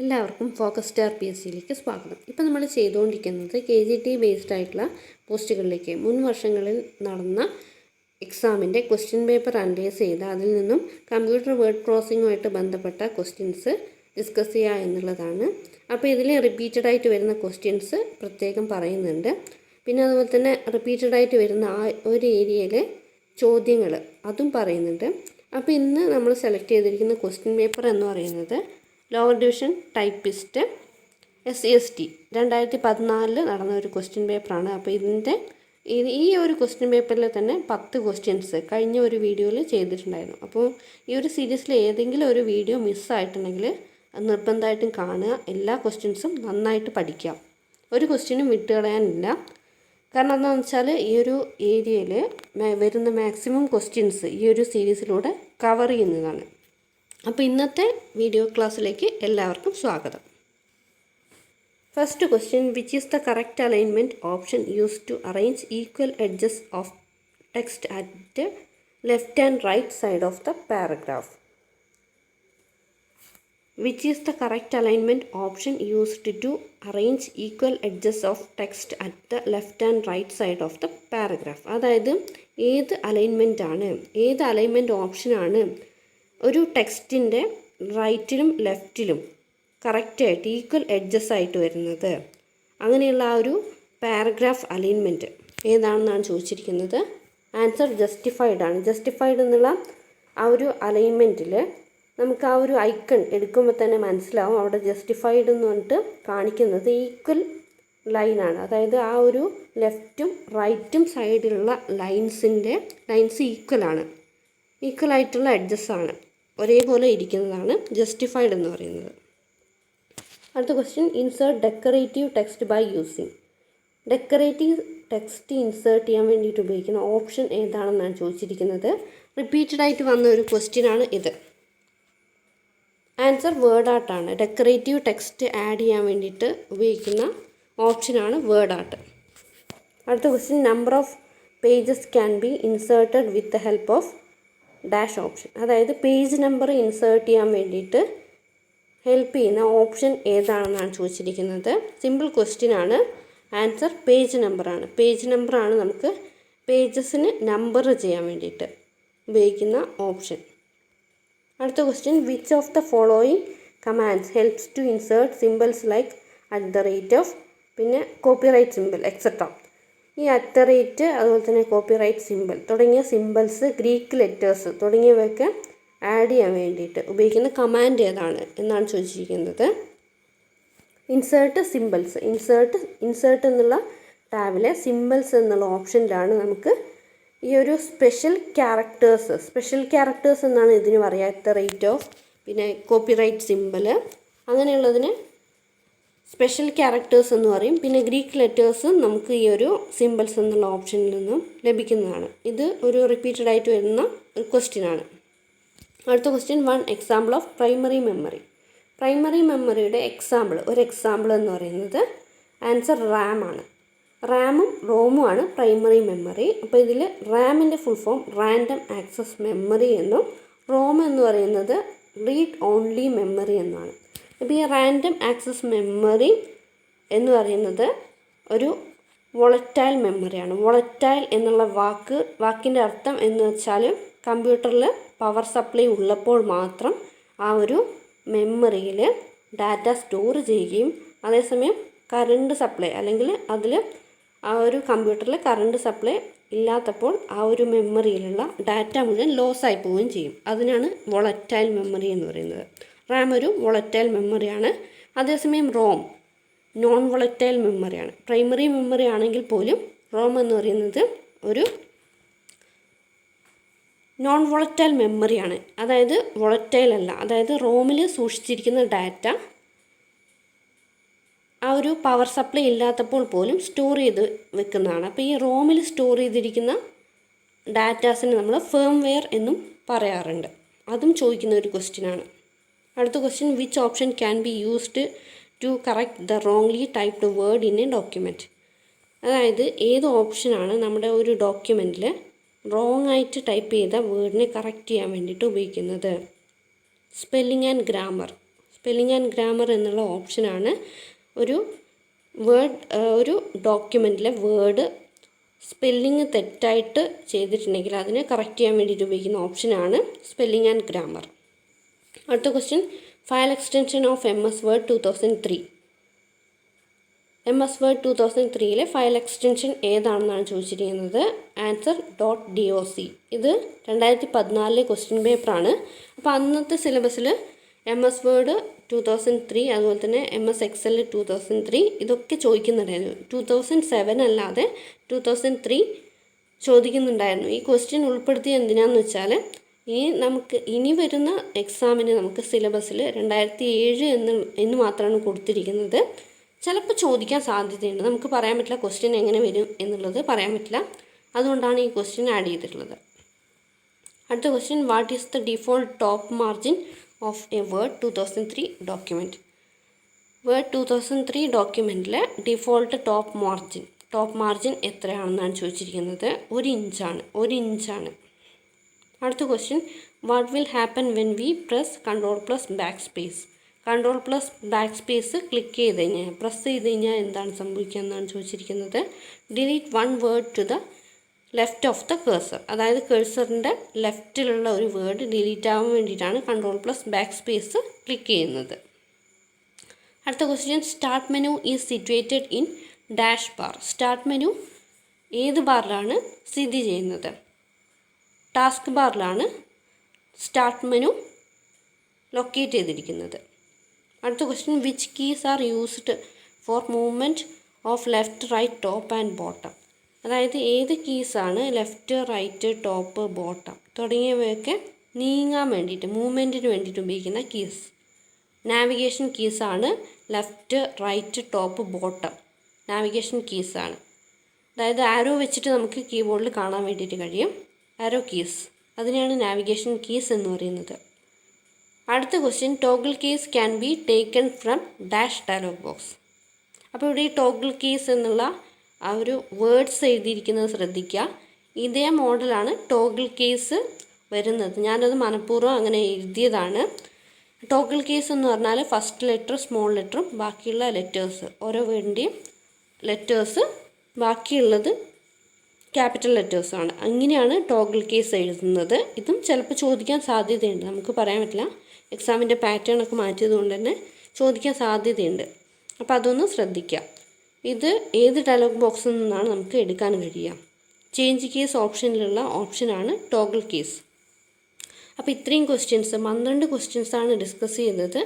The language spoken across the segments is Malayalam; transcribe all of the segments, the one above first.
എല്ലാവർക്കും ഫോക്കസ് സ്റ്റാർ PSCയിലേക്ക് സ്വാഗതം. ഇപ്പോൾ നമ്മൾ ചെയ്തുകൊണ്ടിരിക്കുന്നത് KGTE ബേസ്ഡ് ആയിട്ടുള്ള പോസ്റ്റുകളിലേക്ക് മുൻ വർഷങ്ങളിൽ നടന്ന എക്സാമിൻ്റെ ക്വസ്റ്റ്യൻ പേപ്പർ അനലൈസ് ചെയ്ത് അതിൽ നിന്നും കമ്പ്യൂട്ടർ വേർഡ് പ്രോസസ്സിങ്ങുമായിട്ട് ബന്ധപ്പെട്ട ക്വസ്റ്റ്യൻസ് ഡിസ്കസ് ചെയ്യുക എന്നുള്ളതാണ്. അപ്പോൾ ഇതിൽ റിപ്പീറ്റഡ് ആയിട്ട് വരുന്ന ക്വസ്റ്റ്യൻസ് പ്രത്യേകം പറയുന്നുണ്ട്. പിന്നെ അതുപോലെ തന്നെ റിപ്പീറ്റഡ് ആയിട്ട് വരുന്ന ആ ഒരു ഏരിയയിലെ ചോദ്യങ്ങൾ അതും പറയുന്നുണ്ട്. അപ്പോൾ ഇന്ന് നമ്മൾ സെലക്ട് ചെയ്തിരിക്കുന്ന ക്വസ്റ്റ്യൻ പേപ്പർ എന്ന് പറയുന്നത് ലോവർ ഡിവിഷൻ ടൈപ്പിസ്റ്റ് SCST 2014 നടന്ന ഒരു ക്വസ്റ്റ്യൻ പേപ്പറാണ്. അപ്പോൾ ഈ ഒരു ക്വസ്റ്റ്യൻ പേപ്പറിൽ തന്നെ 10 ക്വസ്റ്റ്യൻസ് കഴിഞ്ഞ ഒരു വീഡിയോയിൽ ചെയ്തിട്ടുണ്ടായിരുന്നു. അപ്പോൾ ഈ ഒരു സീരീസിൽ ഏതെങ്കിലും ഒരു വീഡിയോ മിസ്സായിട്ടുണ്ടെങ്കിൽ അത് നിർബന്ധമായിട്ടും കാണുക. എല്ലാ ക്വസ്റ്റ്യൻസും നന്നായിട്ട് പഠിക്കാം. ഒരു ക്വസ്റ്റ്യനും വിട്ടുകളയാനില്ല. കാരണം എന്താണെന്ന് വെച്ചാൽ ഈ ഒരു ഏരിയയിൽ വരുന്ന മാക്സിമം ക്വസ്റ്റ്യൻസ് ഈ ഒരു സീരീസിലൂടെ കവർ ചെയ്യുന്നതാണ്. അപ്പോൾ ഇന്നത്തെ വീഡിയോ ക്ലാസ്സിലേക്ക് എല്ലാവർക്കും സ്വാഗതം. First question, which is the correct alignment option use to arrange equal edges of text at left and right side of the paragraph? Which is the correct alignment option used to arrange equal edges of text at the left and right side of the paragraph? അതായത് ഏത് അലൈൻമെൻറ്റ് ഓപ്ഷനാണ് ഒരു ടെക്സ്റ്റിൻ്റെ റൈറ്റിലും ലെഫ്റ്റിലും കറക്റ്റായിട്ട് ഈക്വൽ എഡ്ജസ് ആയിട്ട് വരുന്നത്? അങ്ങനെയുള്ള ആ ഒരു പാരഗ്രാഫ് അലൈൻമെൻറ്റ് ഏതാണെന്നാണ് ചോദിച്ചിരിക്കുന്നത്. ആൻസർ ജസ്റ്റിഫൈഡ് ആണ്. ജസ്റ്റിഫൈഡ് എന്നുള്ള ആ ഒരു അലൈൻമെൻറ്റിൽ നമുക്ക് ആ ഒരു ഐക്കൺ എടുക്കുമ്പോൾ തന്നെ മനസ്സിലാവും അവിടെ ജസ്റ്റിഫൈഡ് എന്ന് പറഞ്ഞിട്ട് കാണിക്കുന്നത് ഈക്വൽ ലൈനാണ്. അതായത് ആ ഒരു ലെഫ്റ്റും റൈറ്റും സൈഡിലുള്ള ലൈൻസ് ഈക്വൽ ആയിട്ടുള്ള എഡ്ജസ് ആണ്, ഒരേപോലെ ഇരിക്കുന്നതാണ് ജസ്റ്റിഫൈഡ് എന്ന് പറയുന്നത്. അടുത്ത question, insert decorative text by using. Decorative text insert ചെയ്യാൻ വേണ്ടിയിട്ട് ഉപയോഗിക്കുന്ന ഓപ്ഷൻ ഏതാണെന്നാണ് ചോദിച്ചിരിക്കുന്നത്. റിപ്പീറ്റഡ് ആയിട്ട് വന്ന ഒരു ക്വസ്റ്റ്യനാണ് ഇത്. ആൻസർ വേർഡ് ആർട്ടാണ്. ഡെക്കറേറ്റീവ് ടെക്സ്റ്റ് ആഡ് ചെയ്യാൻ വേണ്ടിയിട്ട് ഉപയോഗിക്കുന്ന ഓപ്ഷനാണ് വേർഡ് ആർട്ട്. അടുത്ത question, number of pages can be inserted with the help of dash option. അതായത് പേജ് നമ്പർ ഇൻസേർട്ട് ചെയ്യാൻ വേണ്ടിയിട്ട് ഹെൽപ്പ് ചെയ്യുന്ന ഓപ്ഷൻ ഏതാണെന്നാണ് ചോദിച്ചിരിക്കുന്നത്. സിമ്പിൾ ക്വസ്റ്റ്യൻ ആണ്. ആൻസർ പേജ് നമ്പറാണ്. പേജ് നമ്പറാണ് നമുക്ക് പേജസിന് നമ്പർ ചെയ്യാൻ വേണ്ടിയിട്ട് ഉപയോഗിക്കുന്ന ഓപ്ഷൻ. അടുത്ത question, which of the following commands helps to insert symbols like at the rate of, പിന്നെ കോപ്പിറൈറ്റ് സിമ്പിൾ എക്സെട്ര. ഈ അറ്റ് ദ റേറ്റ്, അതുപോലെ തന്നെ കോപ്പിറൈറ്റ് സിമ്പിൾ തുടങ്ങിയ സിമ്പിൾസ്, ഗ്രീക്ക് ലെറ്റേഴ്സ് തുടങ്ങിയവയൊക്കെ ആഡ് ചെയ്യാൻ വേണ്ടിയിട്ട് ഉപയോഗിക്കുന്ന കമാൻഡ് ഏതാണ് എന്നാണ് ചോദിച്ചിരിക്കുന്നത്. Insert symbols. ഇൻസേർട്ട് എന്നുള്ള ടാബിലെ സിമ്പിൾസ് എന്നുള്ള ഓപ്ഷനിലാണ് നമുക്ക് ഈ ഒരു സ്പെഷ്യൽ ക്യാരക്ടേഴ്സ് എന്നാണ് ഇതിന് പറയുക. അറ്റ് ദ റേറ്റ് ഓഫ്, പിന്നെ കോപ്പിറൈറ്റ് സിമ്പിൾ, അങ്ങനെയുള്ളതിന് സ്പെഷ്യൽ ക്യാരക്ടേഴ്സ് എന്ന് പറയും. പിന്നെ ഗ്രീക്ക് ലെറ്റേഴ്സും നമുക്ക് ഈ ഒരു സിമ്പിൾസ് എന്നുള്ള ഓപ്ഷനിൽ നിന്നും ലഭിക്കുന്നതാണ്. ഇത് ഒരു റിപ്പീറ്റഡ് ആയിട്ട് വരുന്ന ഒരു ക്വസ്റ്റ്യനാണ്. അടുത്ത question, one example of primary memory. Primary മെമ്മറിയുടെ ഒരു എക്സാമ്പിൾ എന്ന് പറയുന്നത് ആൻസർ റാം ആണ്. റാമും റോമുമാണ് പ്രൈമറി മെമ്മറി. അപ്പോൾ ഇതിൽ റാമിൻ്റെ full form random access memory എന്നും റോം എന്ന് പറയുന്നത് റീഡ് ഓൺലി മെമ്മറി എന്നാണ്. അപ്പോൾ ഈ റാൻഡം ആക്സസ് മെമ്മറി എന്ന് പറയുന്നത് ഒരു വോളറ്റൈൽ മെമ്മറിയാണ്. വോളറ്റൈൽ എന്നുള്ള വാക്കിൻ്റെ അർത്ഥം എന്ന് വെച്ചാൽ കമ്പ്യൂട്ടറിൽ പവർ സപ്ലൈ ഉള്ളപ്പോൾ മാത്രം ആ ഒരു മെമ്മറിയിൽ ഡാറ്റ സ്റ്റോർ ചെയ്യുകയും അതേസമയം കറണ്ട് സപ്ലൈ അല്ലെങ്കിൽ അതിൽ ആ ഒരു കമ്പ്യൂട്ടറിൽ കറണ്ട് സപ്ലൈ ഇല്ലാത്തപ്പോൾ ആ ഒരു മെമ്മറിയിലുള്ള ഡാറ്റ മുഴുവൻ ലോസായി പോവുകയും ചെയ്യും. അതിനാണ് വോളറ്റൈൽ മെമ്മറി എന്ന് പറയുന്നത്. റാം ഒരു വോളറ്റൈൽ മെമ്മറിയാണ്. അതേസമയം റോം നോൺ വോളറ്റൈൽ മെമ്മറിയാണ്. പ്രൈമറി മെമ്മറി ആണെങ്കിൽ പോലും റോം എന്ന് പറയുന്നത് ഒരു നോൺ വോളറ്റൈൽ മെമ്മറിയാണ്. അതായത് വോളറ്റൈൽ അല്ല. അതായത് റോമിൽ സൂക്ഷിച്ചിരിക്കുന്ന ഡാറ്റ ആ ഒരു പവർ സപ്ലൈ ഇല്ലാത്തപ്പോൾ പോലും സ്റ്റോർ ചെയ്ത് വെക്കുന്നതാണ്. അപ്പോൾ ഈ റോമിൽ സ്റ്റോർ ചെയ്തിരിക്കുന്ന ഡാറ്റാസിന് നമ്മൾ ഫേംവെയർ എന്നും പറയാറുണ്ട്. അതും ചോദിക്കുന്ന ഒരു ക്വസ്റ്റ്യനാണ്. അടുത്ത question, which option can be used to correct the wrongly typed word in a document. അതായത് ഏത് ഓപ്ഷനാണ് നമ്മുടെ ഒരു ഡോക്യുമെൻറ്റിൽ റോങ് ആയിട്ട് ടൈപ്പ് ചെയ്ത വേർഡിനെ കറക്റ്റ് ചെയ്യാൻ വേണ്ടിയിട്ട് ഉപയോഗിക്കുന്നത്? Spelling and grammar. Spelling and grammar എന്നുള്ള ഓപ്ഷനാണ് ഒരു ഡോക്യുമെൻറ്റിലെ വേർഡ് സ്പെല്ലിങ് തെറ്റായിട്ട് ചെയ്തിട്ടുണ്ടെങ്കിൽ അതിനെ കറക്റ്റ് ചെയ്യാൻ വേണ്ടിയിട്ട് ഉപയോഗിക്കുന്ന ഓപ്ഷനാണ് സ്പെല്ലിംഗ് ആൻഡ് ഗ്രാമർ. അടുത്ത question, file extension of MS Word 2003. MS Word 2003 file extension ഏതാണെന്നാണ് ചോദിച്ചിരിക്കുന്നത്. Answer .doc. ഇത് 2014 ക്വസ്റ്റ്യൻ പേപ്പറാണ്. അപ്പോൾ അന്നത്തെ സിലബസിൽ MS Word 2003 അതുപോലെ തന്നെ MS Excel 2003 ഇതൊക്കെ ചോദിക്കുന്നുണ്ടായിരുന്നു. 2007 അല്ലാതെ 2003 ചോദിക്കുന്നുണ്ടായിരുന്നു. ഈ ക്വസ്റ്റ്യൻ ഉൾപ്പെടുത്തിയത് എന്തിനാണെന്ന് വെച്ചാൽ ഇനി വരുന്ന എക്സാമിന് നമുക്ക് സിലബസിൽ 2007 എന്ന് മാത്രമാണ് കൊടുത്തിരിക്കുന്നത്. ചിലപ്പോൾ ചോദിക്കാൻ സാധ്യതയുണ്ട്. നമുക്ക് പറയാൻ പറ്റില്ല ക്വസ്റ്റ്യൻ എങ്ങനെ വരും എന്നുള്ളത് പറയാൻ പറ്റില്ല. അതുകൊണ്ടാണ് ഈ ക്വസ്റ്റ്യൻ ആഡ് ചെയ്തിട്ടുള്ളത്. അടുത്ത question, what is the default top margin of a Word 2003 document. Word 2003 ഡോക്യുമെൻറ്റിലെ ഡിഫോൾട്ട് ടോപ്പ് മാർജിൻ എത്രയാണെന്നാണ് ചോദിച്ചിരിക്കുന്നത്. 1 ഇഞ്ചാണ്. അടുത്ത question, what will happen when we press Ctrl+Backspace. Ctrl+Backspace press ചെയ്ത് കഴിഞ്ഞാൽ എന്താണ് സംഭവിക്കുക എന്നാണ് ചോദിച്ചിരിക്കുന്നത്. Delete 1 word to the left of the cursor. അതായത് കേഴ്സറിൻ്റെ ലെഫ്റ്റിലുള്ള ഒരു വേർഡ് ഡിലീറ്റ് ആവാൻ വേണ്ടിയിട്ടാണ് Ctrl+Backspace ക്ലിക്ക് ചെയ്യുന്നത്. അടുത്ത question, start menu is situated in dash bar. Start menu ഏത് ബാറിലാണ് സ്ഥിതി ചെയ്യുന്നത്? ടാസ്ക് ബാറിലാണ് സ്റ്റാർട്ട് മെനു ലൊക്കേറ്റ് ചെയ്തിരിക്കുന്നത്. അടുത്ത question, which keys are used for movement of left, right, top and bottom. അതായത് ഏത് കീസാണ് ലെഫ്റ്റ്, റൈറ്റ്, ടോപ്പ്, ബോട്ടം തുടങ്ങിയവയൊക്കെ നീങ്ങാൻ വേണ്ടിയിട്ട് മൂവ്മെൻറ്റിന് വേണ്ടിയിട്ട് ഉപയോഗിക്കുന്ന കീസ്. നാവിഗേഷൻ കീസാണ് left, right, top, bottom navigation കീസാണ്. അതായത് ആരോ വെച്ചിട്ട് നമുക്ക് കീബോർഡിൽ കാണാൻ വേണ്ടിയിട്ട് കഴിയും. ആരോ കീസ്, അതിനെയാണ് നാവിഗേഷൻ കീസ് എന്ന് പറയുന്നത്. അടുത്ത question, toggle keys can be taken from dash dialogue box. അപ്പോൾ ഇവിടെ ഈ ടോഗിൾ കീസ് എന്നുള്ള ആ ഒരു വേർഡ്സ് എഴുതിയിരിക്കുന്നത് ശ്രദ്ധിക്കുക. ഇതേ മോഡലാണ് ടോഗിൾ കേസ് വരുന്നത്. ഞാനത് മനഃപൂർവ്വം അങ്ങനെ എഴുതിയതാണ്. ടോഗിൾ കേസ് എന്ന് പറഞ്ഞാൽ ഫസ്റ്റ് ലെറ്റർ സ്മോൾ ലെറ്ററും ബാക്കിയുള്ള ലെറ്റേഴ്സ് ഓരോ വേർഡിൻ്റെയും ലെറ്റേഴ്സ് ബാക്കിയുള്ളത് ക്യാപിറ്റൽ ലെറ്റേഴ്സാണ്. അങ്ങനെയാണ് ടോഗിൾ കേസ് എഴുതുന്നത്. ഇതും ചിലപ്പോൾ ചോദിക്കാൻ സാധ്യതയുണ്ട്. നമുക്ക് പറയാൻ പറ്റില്ല. എക്സാമിൻ്റെ പാറ്റേൺ ഒക്കെ മാറ്റിയത് കൊണ്ട് തന്നെ ചോദിക്കാൻ സാധ്യതയുണ്ട്. അപ്പോൾ അതൊന്ന് ശ്രദ്ധിക്കുക. ഇത് ഏത് ഡയലോഗ് ബോക്സിൽ നിന്നാണ് നമുക്ക് എടുക്കാൻ കഴിയുക? ചേഞ്ച് കേസ് ഓപ്ഷനിലുള്ള ഓപ്ഷനാണ് ടോഗിൾ കേസ്. അപ്പോൾ ഇത്രയും ക്വസ്റ്റ്യൻസ് 12 ക്വസ്റ്റ്യൻസാണ് ഡിസ്കസ് ചെയ്യുന്നത്.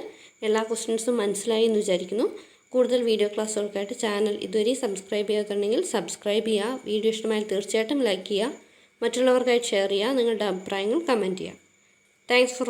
എല്ലാ ക്വസ്റ്റ്യൻസും മനസ്സിലായി എന്ന് വിചാരിക്കുന്നു. കൂടുതൽ വീഡിയോ ക്ലാസ്സുകൾക്കായിട്ട് ചാനൽ ഇതുവരെ സബ്സ്ക്രൈബ് ചെയ്യാത്തുണ്ടെങ്കിൽ സബ്സ്ക്രൈബ് ചെയ്യുക. വീഡിയോ ഇഷ്ടമായാൽ തീർച്ചയായിട്ടും ലൈക്ക് ചെയ്യുക. മറ്റുള്ളവർക്കായിട്ട് ഷെയർ ചെയ്യുക. നിങ്ങളുടെ അഭിപ്രായങ്ങൾ കമൻറ്റ് ചെയ്യുക. Thanks for watching.